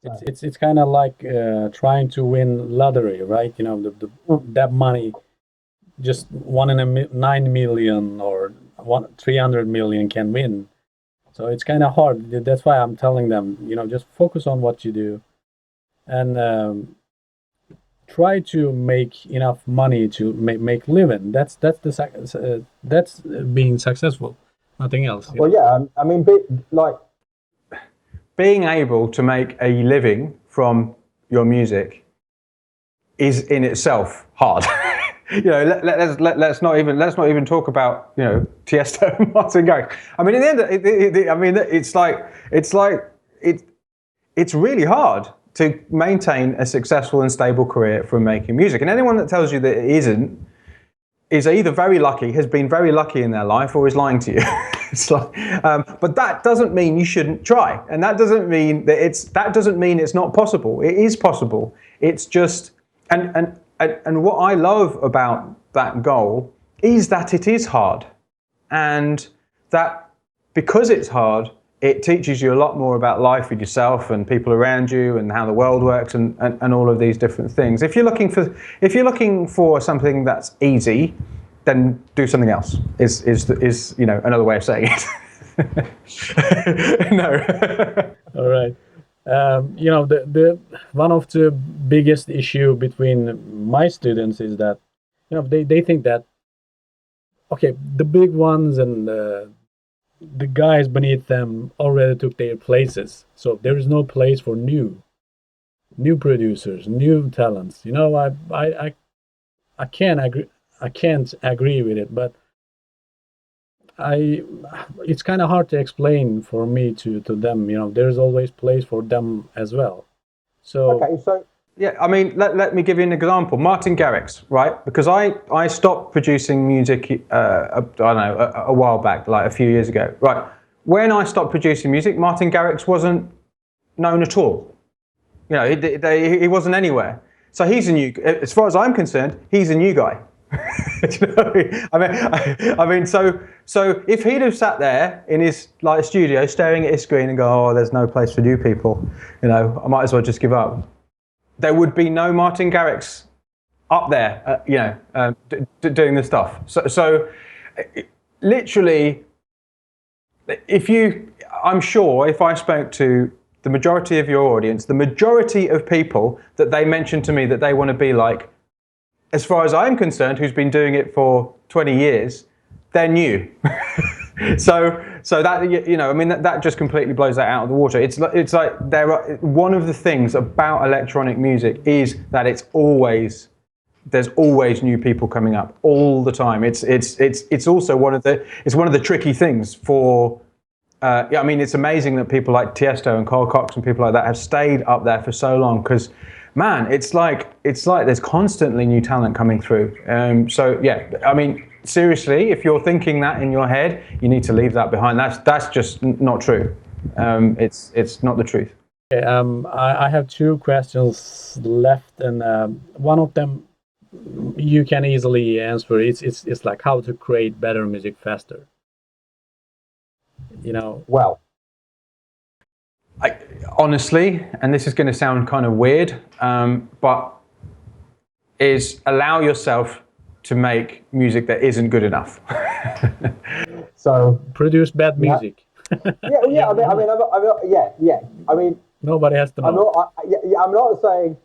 It's kind of like trying to win lottery, right? You know, that money, just 9 million or 300 million can win. So it's kind of hard. That's why I'm telling them, just focus on what you do and try to make enough money to make living. That's being successful. Nothing else. Well, yeah, I mean, like being able to make a living from your music is in itself hard. Let's not even talk about Tiesto and Martin Garrix. I mean, in the end, I mean, it's really hard to maintain a successful and stable career from making music. And anyone that tells you that it isn't is either very lucky, has been very lucky in their life, or is lying to you. It's like, but that doesn't mean you shouldn't try, and that doesn't mean it's not possible. It is possible. It's just and what I love about that goal is that it is hard, and that because it's hard, it teaches you a lot more about life and yourself and people around you and how the world works and all of these different things. If you're looking for something that's easy, then do something else. Is another way of saying it. No. All right. The one of the biggest issue between my students is that they think that okay, the big ones and the guys beneath them already took their places, so there is no place for new producers, new talents. I can't agree with it, but it's kind of hard to explain for me to them. There's always place for them as well. So okay, so yeah, I mean, let me give you an example. Martin Garrix, right? Because I stopped producing music, I don't know, a while back, like a few years ago, right? When I stopped producing music, Martin Garrix wasn't known at all. He wasn't anywhere. So he's a new, as far as I'm concerned, he's a new guy. I mean, so if he'd have sat there in his studio, staring at his screen and go, "Oh, there's no place for new people," I might as well just give up. There would be no Martin Garrix up there, doing this stuff. So, literally, I'm sure if I spoke to the majority of your audience, the majority of people that they mention to me that they want to be like, as far as I'm concerned, who's been doing it for 20 years, they're new. So that, I mean, that just completely blows that out of the water. It's like one of the things about electronic music is that there's always new people coming up all the time. It's also one of the tricky things for, I mean, it's amazing that people like Tiesto and Carl Cox and people like that have stayed up there for so long, because man, it's like there's constantly new talent coming through. So yeah, I mean, seriously, if you're thinking that in your head, you need to leave that behind. That's just not true. It's not the truth. Okay, I have two questions left, and one of them you can easily answer. It's like how to create better music faster. Well, honestly, and this is going to sound kind of weird, but is allow yourself to make music that isn't good enough. So produce bad music. Yeah. I mean, nobody has to know. I'm not saying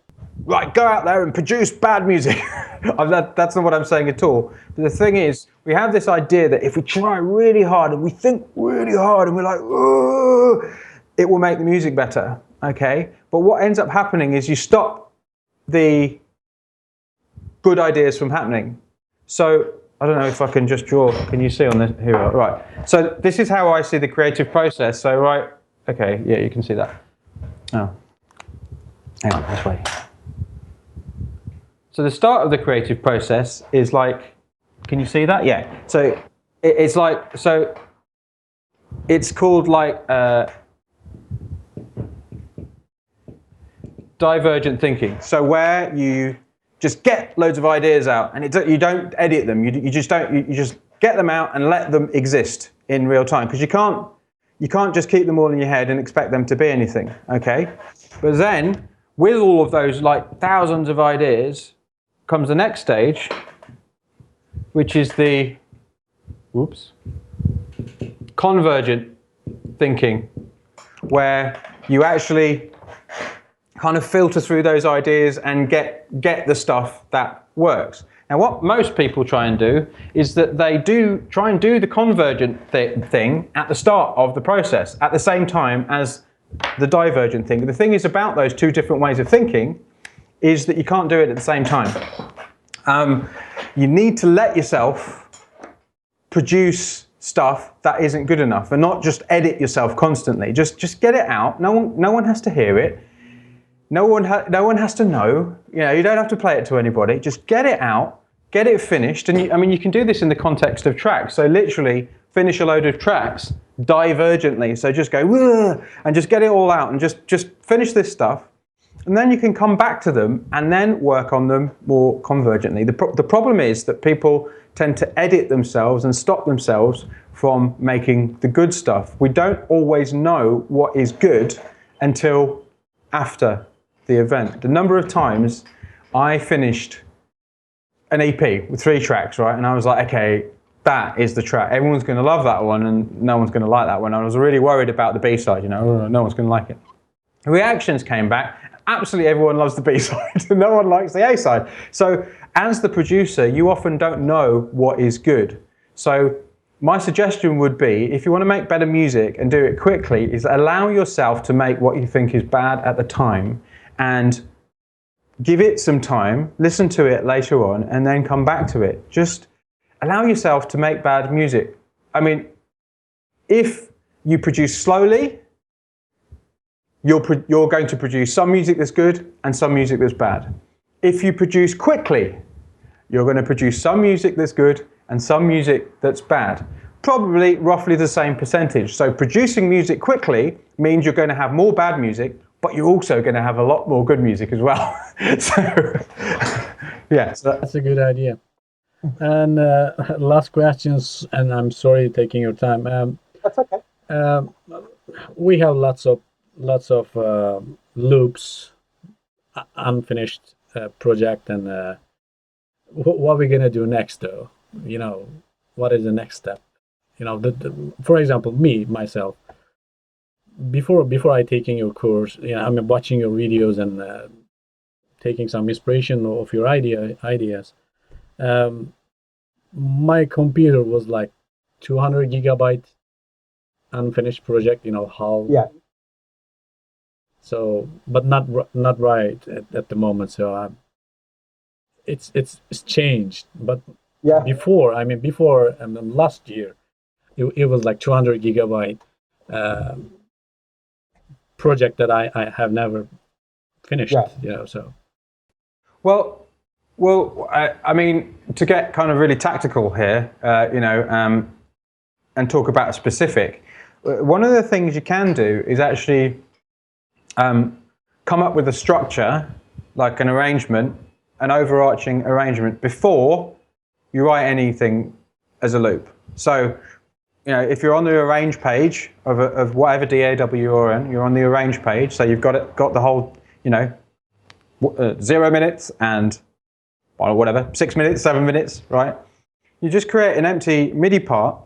right, go out there and produce bad music. That's not what I'm saying at all. But the thing is, we have this idea that if we try really hard and we think really hard and we're like, oh, it will make the music better, okay? But what ends up happening is you stop the good ideas from happening. So I don't know if I can just draw. Can you see on this? Here we are. Right. So this is how I see the creative process. So right. Okay. Yeah, you can see that. Oh. Hang on. This way. So the start of the creative process is like. Can you see that? Yeah. So it's like. So it's called like. Divergent thinking. So where you just get loads of ideas out, and you don't edit them. You just get them out and let them exist in real time, because you can't just keep them all in your head and expect them to be anything. Okay. But then, with all of those like thousands of ideas, comes the next stage, which is the convergent thinking, where you actually kind of filter through those ideas and get the stuff that works. Now, what most people try and do is that they do try and do the convergent thing at the start of the process, at the same time as the divergent thing. The thing is about those two different ways of thinking is that you can't do it at the same time. You need to let yourself produce stuff that isn't good enough, and not just edit yourself constantly. Just get it out. No one has to hear it. No one has to know. You know, you don't have to play it to anybody. Just get it out, get it finished. And you can do this in the context of tracks. So literally finish a load of tracks divergently. So just go and just get it all out and just finish this stuff. And then you can come back to them and then work on them more convergently. The problem is that people tend to edit themselves and stop themselves from making the good stuff. We don't always know what is good until after the event. The number of times I finished an EP with 3 tracks, right? And I was like, okay, that is the track. Everyone's going to love that one and no one's going to like that one. I was really worried about the B-side, you know, no one's going to like it. The reactions came back. Absolutely everyone loves the B-side. No one likes the A-side. So as the producer, you often don't know what is good. So my suggestion would be, if you want to make better music and do it quickly, is allow yourself to make what you think is bad at the time and give it some time, listen to it later on, and then come back to it. Just allow yourself to make bad music. I mean, if you produce slowly, you're going to produce some music that's good and some music that's bad. If you produce quickly, you're going to produce some music that's good and some music that's bad. Probably roughly the same percentage. So producing music quickly means you're going to have more bad music, but you're also going to have a lot more good music as well. So, yeah. So that's a good idea. And last questions, and I'm sorry taking your time. That's okay. We have lots of loops, unfinished project, and what are we gonna do next, though? You know, what is the next step? You know, for example, myself, before I taking your course, you know, I'm watching your videos and taking some inspiration of your ideas. My computer was like 200 gigabyte unfinished project. You know how? Yeah. So, but not right at the moment. So it's changed. But yeah. Before last year, it was like 200 gigabyte project that I have never finished. Yeah. You know, so. Well, I mean, to get kind of really tactical here, you know, and talk about a specific. One of the things you can do is actually come up with a structure, like an arrangement, an overarching arrangement, before you write anything as a loop. So, you know, if you're on the arrange page of whatever DAW you're in, you're on the arrange page, so you've got the whole, you know, 0 minutes and whatever, 6 minutes, 7 minutes, right? You just create an empty MIDI part,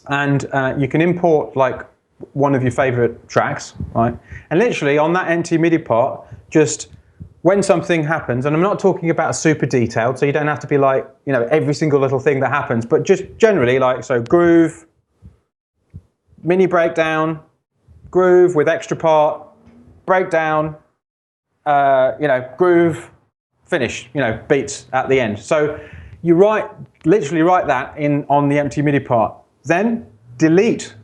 and you can import like one of your favorite tracks, right? And literally on that empty MIDI part, just when something happens, and I'm not talking about super detailed, so you don't have to be like, you know, every single little thing that happens, but just generally like, so groove, mini breakdown, groove with extra part, breakdown, you know, groove, finish, you know, beats at the end. So you literally write that on the empty MIDI part. Then delete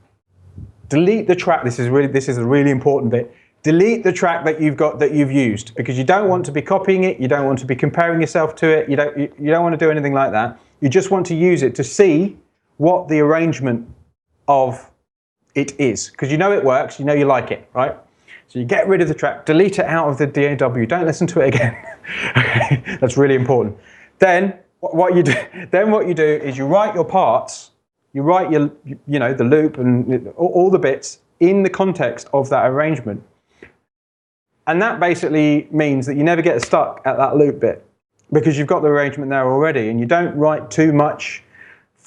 the track. This is a really important bit. Delete the track that you've used, because you don't want to be copying it. You don't want to be comparing yourself to it. You don't want to do anything like that. You just want to use it to see what the arrangement of it is, because you know it works. You know you like it, right? So you get rid of the track, delete it out of the DAW. Don't listen to it again. Okay? That's really important. Then what you do is you write your parts. You write your, you know, the loop and all the bits in the context of that arrangement. And that basically means that you never get stuck at that loop bit because you've got the arrangement there already, and you don't write too much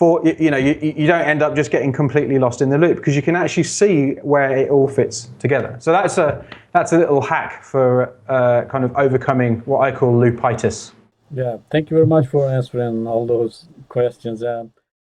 you don't end up just getting completely lost in the loop because you can actually see where it all fits together. So that's a little hack for kind of overcoming what I call loopitis. Yeah, thank you very much for answering all those questions.